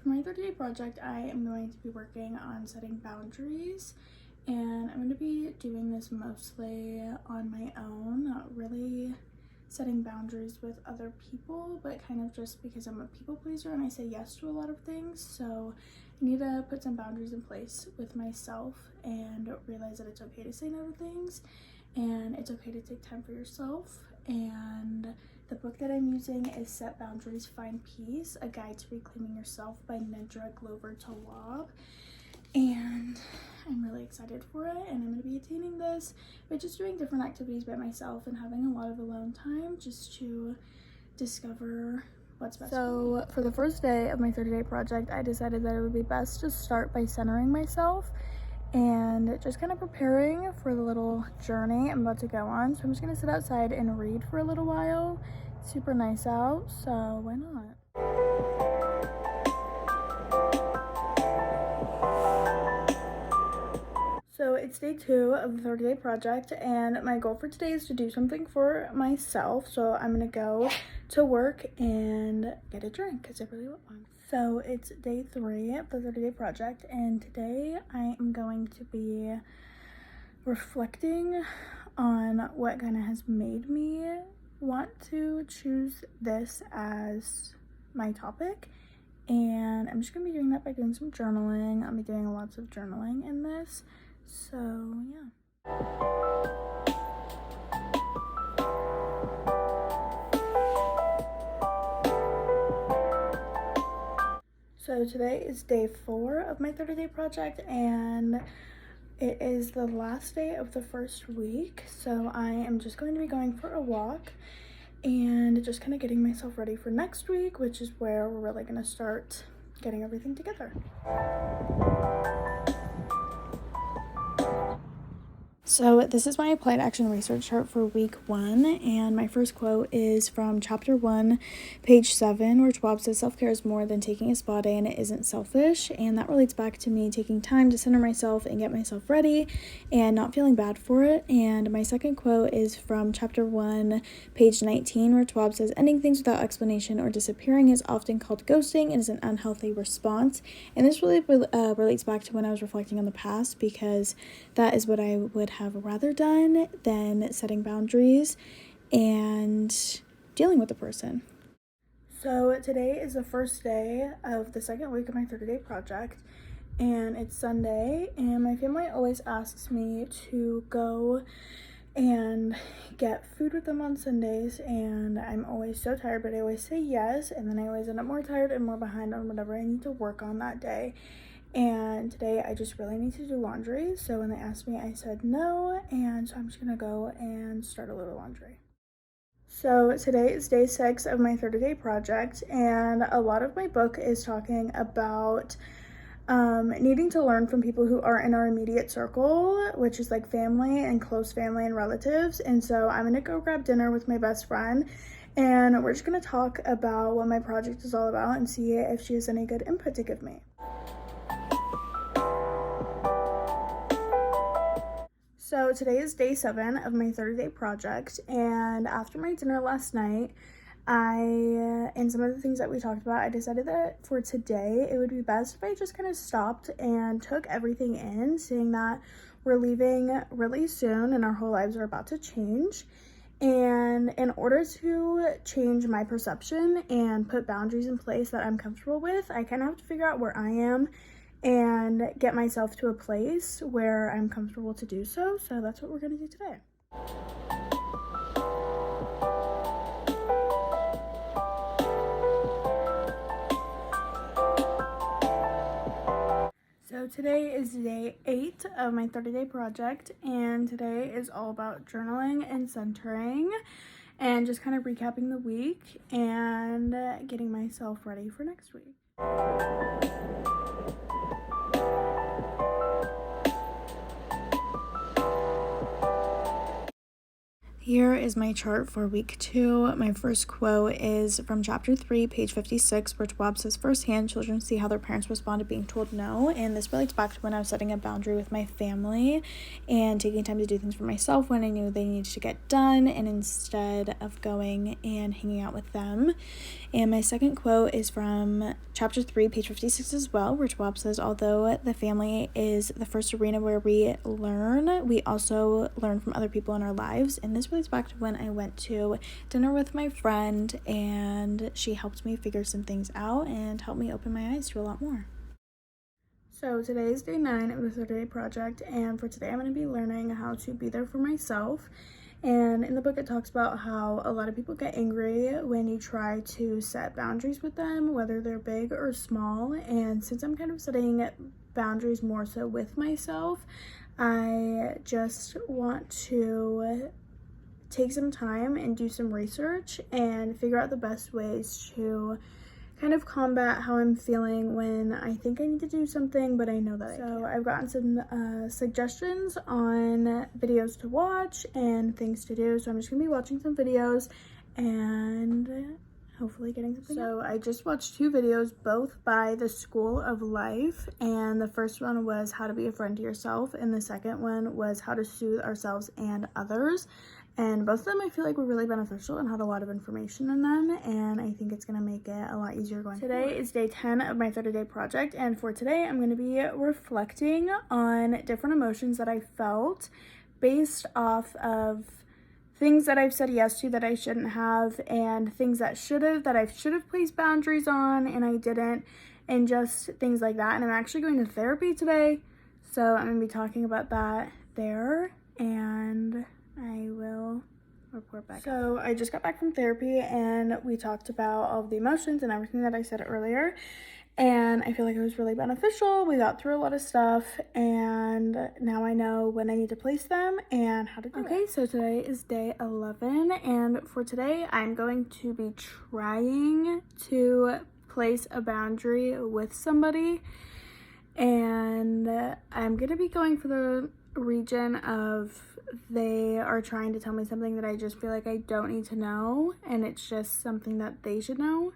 For my 30-day project, I am going to be working on setting boundaries, and I'm going to be doing this mostly on my own, not really setting boundaries with other people, but kind of just because I'm a people pleaser and I say yes to a lot of things. So I need to put some boundaries in place with myself and realize that it's okay to say no to things and it's okay to take time for yourself. And the book that I'm using is Set Boundaries, Find Peace, A Guide to Reclaiming Yourself by Nidra Glover Tawwab. And I'm really excited for it, and I'm going to be attaining this by just doing different activities by myself and having a lot of alone time just to discover what's best. So for the first day of my 30-day project, I decided that it would be best to start by centering myself and just kind of preparing for the little journey I'm about to go on. So I'm just going to sit outside and read for a little while. It's super nice out, so why not? So it's day 2 of the 30-day project, and my goal for today is to do something for myself. So I'm gonna go to work and get a drink because I really want one. So it's day 3 of the 30-day project, and today I am going to be reflecting on what kind of has made me want to choose this as my topic. And I'm just gonna be doing that by doing some journaling. I'll be doing lots of journaling in this. So, yeah. So today is day 4 of my 30-day project, and it is the last day of the first week. So I am just going to be going for a walk and just kind of getting myself ready for next week, which is where we're really gonna start getting everything together. So this is my applied action research chart for week 1, and my first quote is from chapter 1, page 7, where Tawwab says self-care is more than taking a spa day and it isn't selfish, and that relates back to me taking time to center myself and get myself ready and not feeling bad for it. And my second quote is from chapter 1, page 19, where Tawwab says ending things without explanation or disappearing is often called ghosting and is an unhealthy response. And this really relates back to when I was reflecting on the past, because that is what I would have rather done than setting boundaries and dealing with the person. So today is the first day of the second week of my 30-day project, and it's Sunday, and my family always asks me to go and get food with them on Sundays, and I'm always so tired, but I always say yes, and then I always end up more tired and more behind on whatever I need to work on that day. And today I just really need to do laundry, so when they asked me I said no, and so I'm just gonna go and start a little laundry. So today is day 6 of my 30-day project, and a lot of my book is talking about needing to learn from people who are in our immediate circle, which is like family and close family and relatives. And so I'm gonna go grab dinner with my best friend, and we're just gonna talk about what my project is all about and see if she has any good input to give me. So today is day 7 of my 30-day project, and after my dinner last night, and some of the things that we talked about, I decided that for today, it would be best if I just kind of stopped and took everything in, seeing that we're leaving really soon and our whole lives are about to change. And in order to change my perception and put boundaries in place that I'm comfortable with, I kind of have to figure out where I am and get myself to a place where I'm comfortable to do so. So that's what we're gonna do today. So today is day 8 of my 30-day project, and today is all about journaling and centering and just kind of recapping the week and getting myself ready for next week. Here is my chart for week 2. My first quote is from chapter 3, page 56, where Schwab says, "Firsthand, children see how their parents respond to being told no." And this relates back to when I was setting a boundary with my family and taking time to do things for myself when I knew they needed to get done, and instead of going and hanging out with them. And my second quote is from chapter 3, page 56 as well, where Schwab says, "Although the family is the first arena where we learn, we also learn from other people in our lives." And this relates back to when I went to dinner with my friend and she helped me figure some things out and helped me open my eyes to a lot more. So today is day 9 of the 30-day project, and for today I'm going to be learning how to be there for myself. And in the book it talks about how a lot of people get angry when you try to set boundaries with them, whether they're big or small. And since I'm kind of setting boundaries more so with myself, I just want to take some time and do some research and figure out the best ways to kind of combat how I'm feeling when I think I need to do something, but I know that I can't. So I've gotten some suggestions on videos to watch and things to do. So I'm just gonna be watching some videos and hopefully getting something. So I just watched 2 videos, both by the School of Life. And the first one was how to be a friend to yourself. And the second one was how to soothe ourselves and others. And both of them I feel like were really beneficial and had a lot of information in them, and I think it's going to make it a lot easier going forward. Today is day 10 of my 30-day project, and for today I'm going to be reflecting on different emotions that I felt based off of things that I've said yes to that I shouldn't have, and things that I should have placed boundaries on and I didn't, and just things like that. And I'm actually going to therapy today, so I'm going to be talking about that there, and I will report back. So I just got back from therapy and we talked about all of the emotions and everything that I said earlier, and I feel like it was really beneficial. We got through a lot of stuff and now I know when I need to place them and how to do it. Okay, so today is day 11, and for today I'm going to be trying to place a boundary with somebody, and I'm gonna be going for the region of they are trying to tell me something that I just feel like I don't need to know, and it's just something that they should know.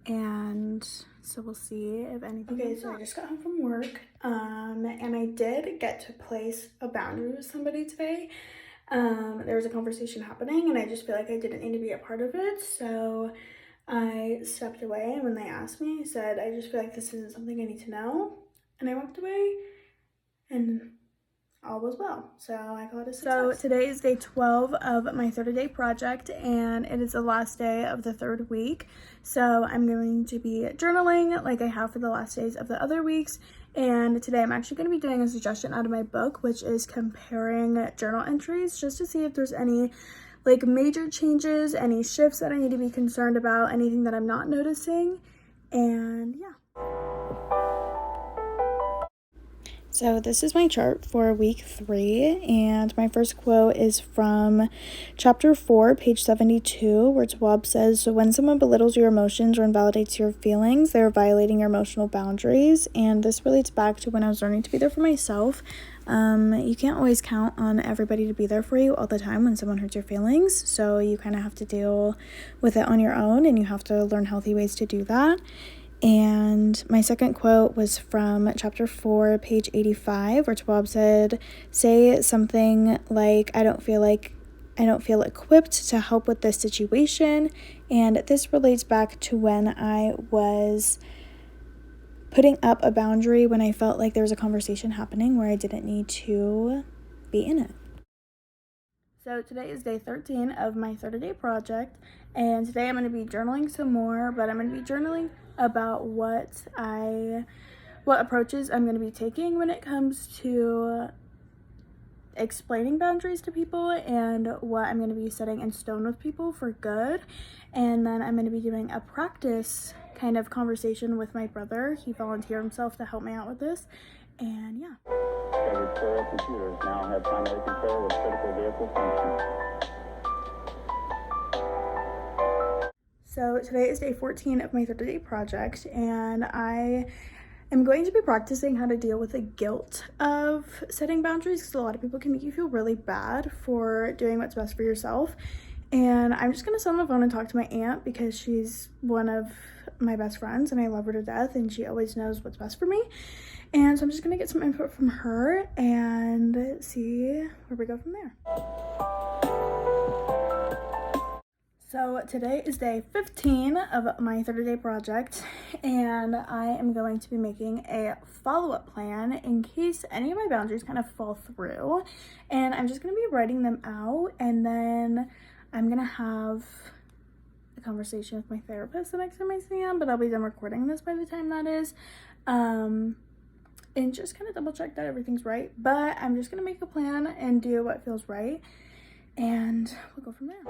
And so we'll see if anything. Okay, so I just got home from work, and I did get to place a boundary with somebody today. There was a conversation happening and I just feel like I didn't need to be a part of it, so I stepped away, and when they asked me, I said, "I just feel like this isn't something I need to know," and I walked away, and all was well. So I call it a success. So today is day 12 of my 30-day project, and it is the last day of the 3rd week. So I'm going to be journaling like I have for the last days of the other weeks. And today I'm actually going to be doing a suggestion out of my book, which is comparing journal entries just to see if there's any like major changes, any shifts that I need to be concerned about, anything that I'm not noticing. And yeah. So this is my chart for week 3, and my first quote is from chapter 4, page 72, where Schwab says, "So when someone belittles your emotions or invalidates your feelings, they're violating your emotional boundaries." And this relates back to when I was learning to be there for myself. You can't always count on everybody to be there for you all the time when someone hurts your feelings, so you kind of have to deal with it on your own, and you have to learn healthy ways to do that. And my second quote was from chapter 4, page 85, where Schwab said, "Say something like, I don't feel equipped to help with this situation." And this relates back to when I was putting up a boundary when I felt like there was a conversation happening where I didn't need to be in it. So today is day 13 of my 30-day project, and today I'm going to be journaling some more, but I'm going to be journaling about what approaches I'm going to be taking when it comes to explaining boundaries to people, and what I'm going to be setting in stone with people for good. And then I'm going to be doing a practice kind of conversation with my brother. He volunteered himself to help me out with this, and yeah. Every plural computers now have primary control of critical vehicle function. So today is day 14 of my 30-day project, and I I'm going to be practicing how to deal with the guilt of setting boundaries, because a lot of people can make you feel really bad for doing what's best for yourself. And I'm just gonna sit on the phone and talk to my aunt, because she's one of my best friends and I love her to death and she always knows what's best for me. And so I'm just gonna get some input from her and see where we go from there. So today is day 15 of my 30-day project, and I am going to be making a follow-up plan in case any of my boundaries kind of fall through. And I'm just going to be writing them out, and then I'm going to have a conversation with my therapist the next time I see him, but I'll be done recording this by the time that is. And just kind of double check that everything's right. But I'm just going to make a plan and do what feels right, and we'll go from there.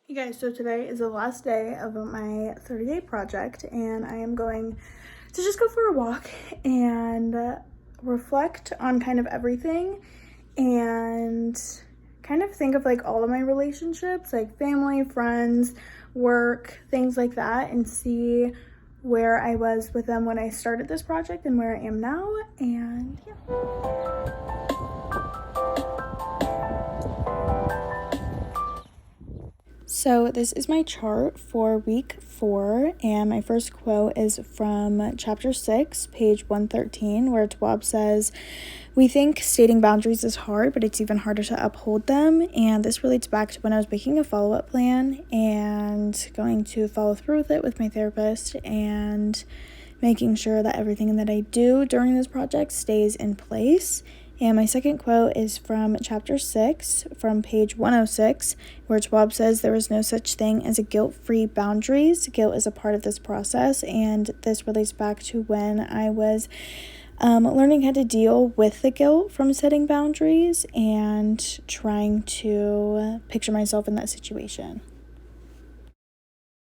Hey guys, so today is the last day of my 30-day project, and I am going to just go for a walk and reflect on kind of everything and kind of think of like all of my relationships, like family, friends, work, things like that, and see where I was with them when I started this project and where I am now. And yeah. So this is my chart for week 4, and my first quote is from chapter 6, page 113, where Twab says, "We think stating boundaries is hard, but it's even harder to uphold them." And this relates back to when I was making a follow-up plan and going to follow through with it with my therapist and making sure that everything that I do during this project stays in place. And my second quote is from chapter 6, from page 106, where Schwab says, "There is no such thing as a guilt-free boundaries. Guilt is a part of this process." And this relates back to when I was learning how to deal with the guilt from setting boundaries and trying to picture myself in that situation.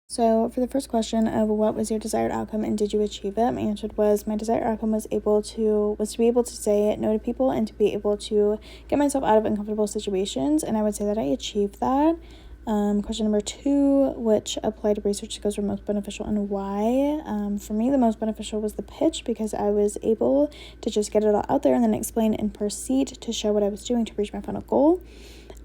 So for the first question of what was your desired outcome and did you achieve it, my answer was my desired outcome was to be able to say no to people and to be able to get myself out of uncomfortable situations, and I would say that I achieved that. Question number 2, which applied research skills were most beneficial and why? For me, the most beneficial was the pitch, because I was able to just get it all out there and then explain and proceed to show what I was doing to reach my final goal.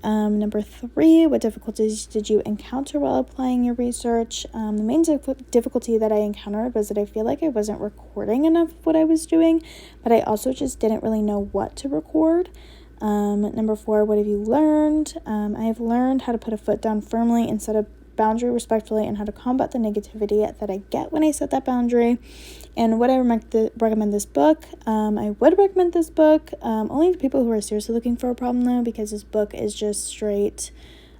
Number 3, what difficulties did you encounter while applying your research? The main difficulty that I encountered was that I feel like I wasn't recording enough of what I was doing, but I also just didn't really know what to record. Number 4, what have you learned? I have learned how to put a foot down firmly and set a boundary respectfully, and how to combat the negativity that I get when I set that boundary. And would I recommend this book? I would recommend this book only to people who are seriously looking for a problem, though, because this book is just straight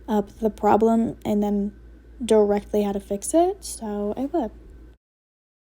up the problem and then directly how to fix it. So I would.